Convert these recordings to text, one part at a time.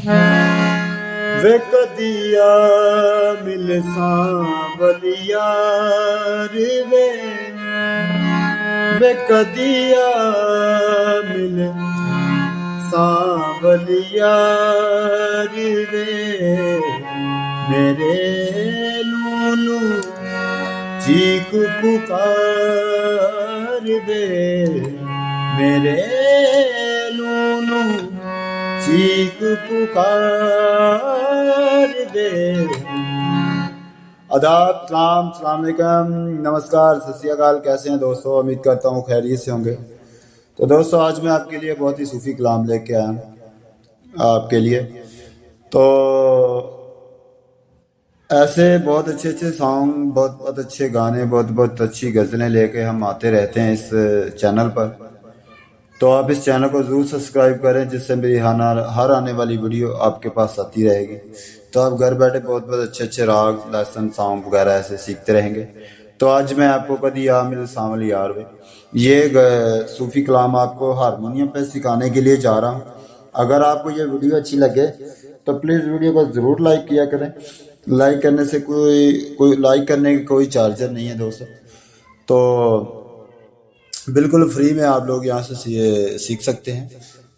वे कदिया मिल सांवलिया वे कदिया मिल सांवलिया रे मेरे लूलू चीख पुकार वे मेरे लूलू चीख पुकार दे। आदाब, सलाम अलैकुम, नमस्कार, सत श्री अकाल। कैसे हैं दोस्तों? उम्मीद करता हूँ खैरियत से होंगे। तो दोस्तों, आज मैं आपके लिए बहुत ही सूफी कलाम लेके आया हूँ आपके लिए। तो ऐसे बहुत अच्छे अच्छे सॉन्ग, बहुत बहुत अच्छे गाने, बहुत बहुत अच्छी गज़लें लेके हम आते रहते हैं इस चैनल पर। तो आप इस चैनल को ज़रूर सब्सक्राइब करें, जिससे मेरी हर आने वाली वीडियो आपके पास आती रहेगी। तो आप घर बैठे बहुत बहुत अच्छे अच्छे राग, लेसन, सॉन्ग वगैरह ऐसे सीखते रहेंगे। तो आज मैं आपको कदिया मिल सांवली यार वे, ये सूफ़ी कलाम आपको हारमोनियम पे सिखाने के लिए जा रहा हूँ। अगर आपको ये वीडियो अच्छी लगे तो प्लीज़ वीडियो को ज़रूर लाइक किया करें। लाइक करने से कोई लाइक करने की कोई चार्जर नहीं है दोस्तों। तो बिल्कुल फ्री में आप लोग यहाँ से सीख सकते हैं,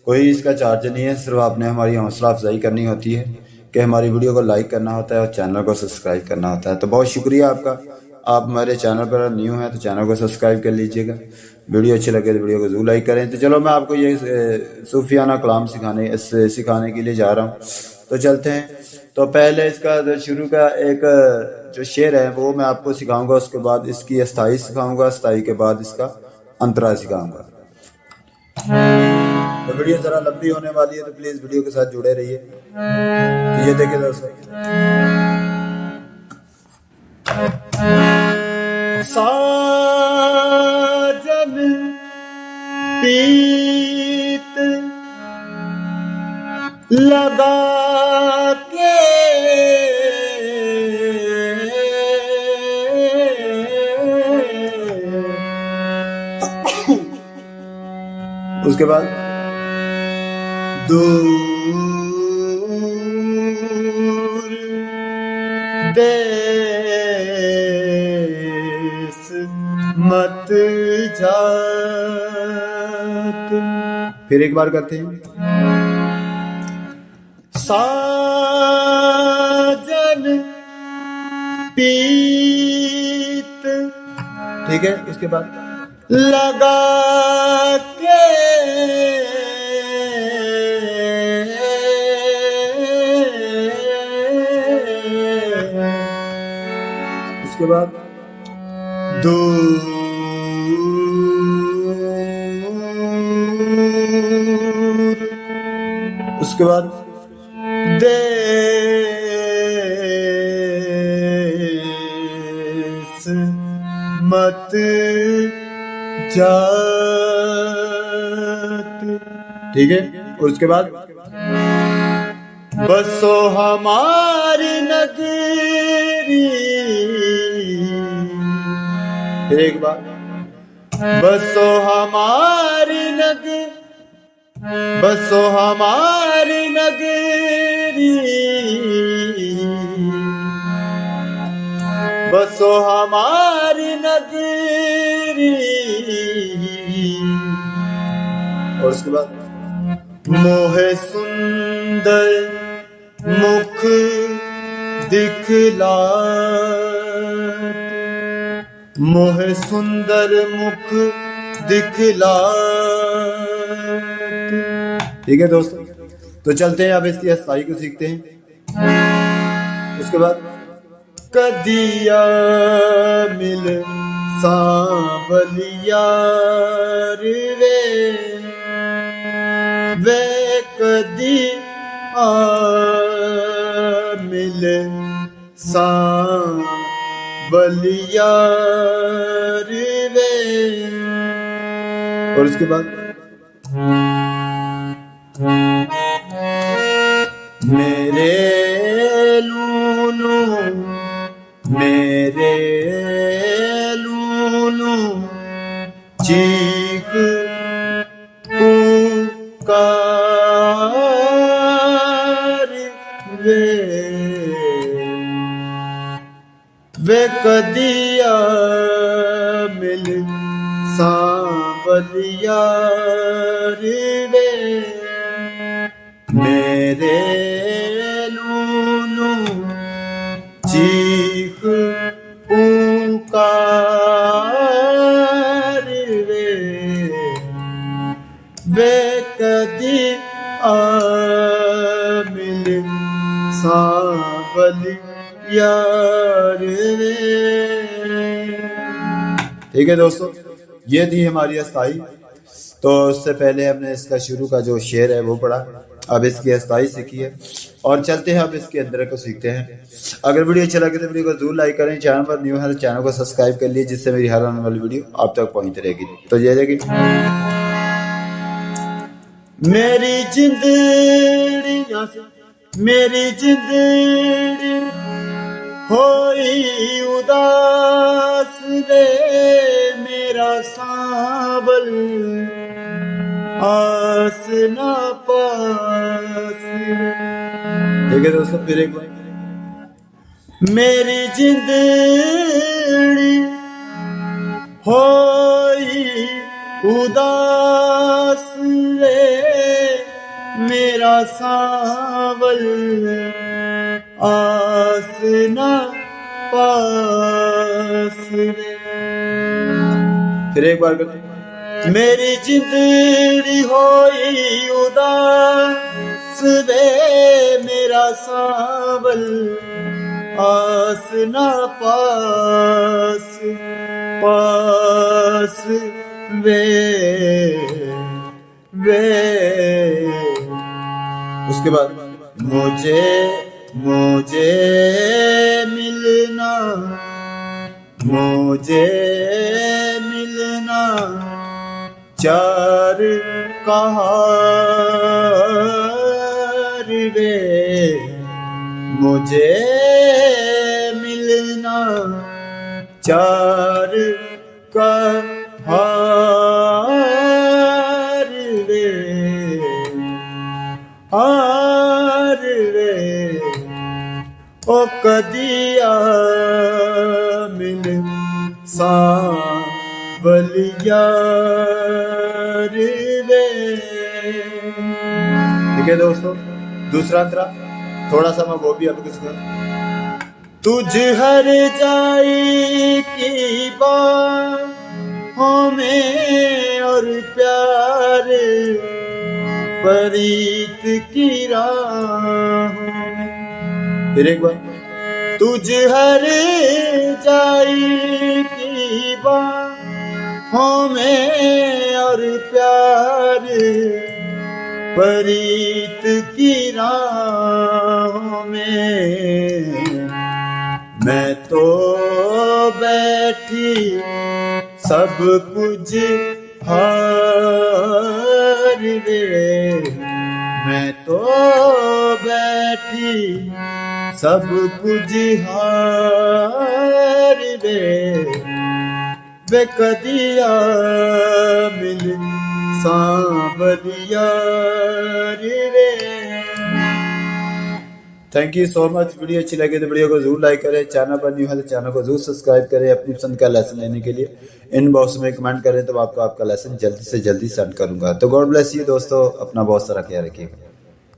कोई इसका चार्ज नहीं है। सिर्फ आपने हमारी हौसला अफजाई करनी होती है कि हमारी वीडियो को लाइक करना होता है और चैनल को सब्सक्राइब करना होता है। तो बहुत शुक्रिया आपका। आप हमारे चैनल पर न्यू हैं तो चैनल को सब्सक्राइब कर लीजिएगा। वीडियो अच्छी लगे तो वीडियो को जरूर लाइक करें। तो चलो, मैं आपको ये सूफियाना कलाम सिखाने के लिए जा रहा हूँ। तो चलते हैं। तो पहले इसका जो शुरू का एक जो शेर है वो मैं आपको सिखाऊंगा, उसके बाद इसकी अस्थाई सिखाऊंगा, अस्थाई के बाद इसका अंतरा सिखाऊंगा। तो वीडियो जरा लंबी होने वाली है, तो प्लीज वीडियो के साथ जुड़े रहिए। तो ये देखिए दोस्तों, साजन पीत लगा के उसके बाद दूर देश मत जात। फिर एक बार करते हैं। साजन पीत, ठीक है। उसके बाद लगा के उसके बाद दूर उसके बाद देश मत जात, ठीक है। और उसके बाद बसो हमारी नगरी, फिर एक बार बसो हमारी नगरी, बसो हमारी नगरी, बसो हमारी नगरी। और उसके बाद मोहे सुंदर मुख दिखलात, मोहे सुंदर मुख दिखलात, ठीक है दोस्तों। तो चलते हैं, अब इसकी अस्थाई को सीखते हैं। उसके बाद कदिया मिल सांवलिया वे कदिया मिल सांवलिया वे। और उसके बाद मेरे लूलू, मेरे लूलू चीख पुकार वे कदिया मिल सांवलिया वे मेरे नूनू चीख पुकार वे कदी मिल सांवलिया रे। ठीक है दोस्तों, ये थी हमारी अस्थाई। तो उससे पहले हमने इसका शुरू का जो शेर है वो पढ़ा, अब इसकी अस्थाई सीखी है और चलते हैं अब इसके अंदर को सीखते हैं। अगर वीडियो अच्छा लगे तो वीडियो को जरूर लाइक करें, चैनल पर न्यू है तो चैनल को सब्सक्राइब कर लीजिए, जिससे मेरी हर आने वाली वीडियो आप तक पहुंचती रहेगी। तो ये देखिए, मेरी जिंदड़ी होई उदास रे मेरा सांवल आस ना पास। ठीक है दोस्तों, फिर एक बार, मेरी जिंदड़ी होई उदास रे मेरा सांवल आस ना पास रे। फिर एक बार करते, मेरी जिंदड़ी होई उदास रे मेरा सांवल आस ना पास पास वे। उसके बाद, मुझे मिलना चार कहार वे मुझे मिलना चार कहार वे हार वे ओ कदिया मिल सांवलिया रे। ठीक है दोस्तों, दूसरा अंतरा थोड़ा सा मैं वो भी आपको सुना। तुझ हर जाई की बाहों में और प्यार परीत की राहों में। फिर एक बार, तुझ हर जाई की बाहों में और प्यार परीत की राहों में मैं तो बैठी सब कुछ हार वे मैं तो बैठी सब कुछ हार वे कदिया मिल सांवलिया रे। Thank you so much. Video अच्छी लगे तो वीडियो को जरूर लाइक करें, चैनल पर न्यू है तो चैनल को जरूर सब्सक्राइब करें। अपनी पसंद का लेसन लेने के लिए इनबॉक्स में कमेंट करें तो आपको आपका लेसन जल्दी से जल्दी सेंड करूंगा। तो गॉड ब्लेस यू दोस्तों, अपना बहुत सारा ख्याल रखिएगा।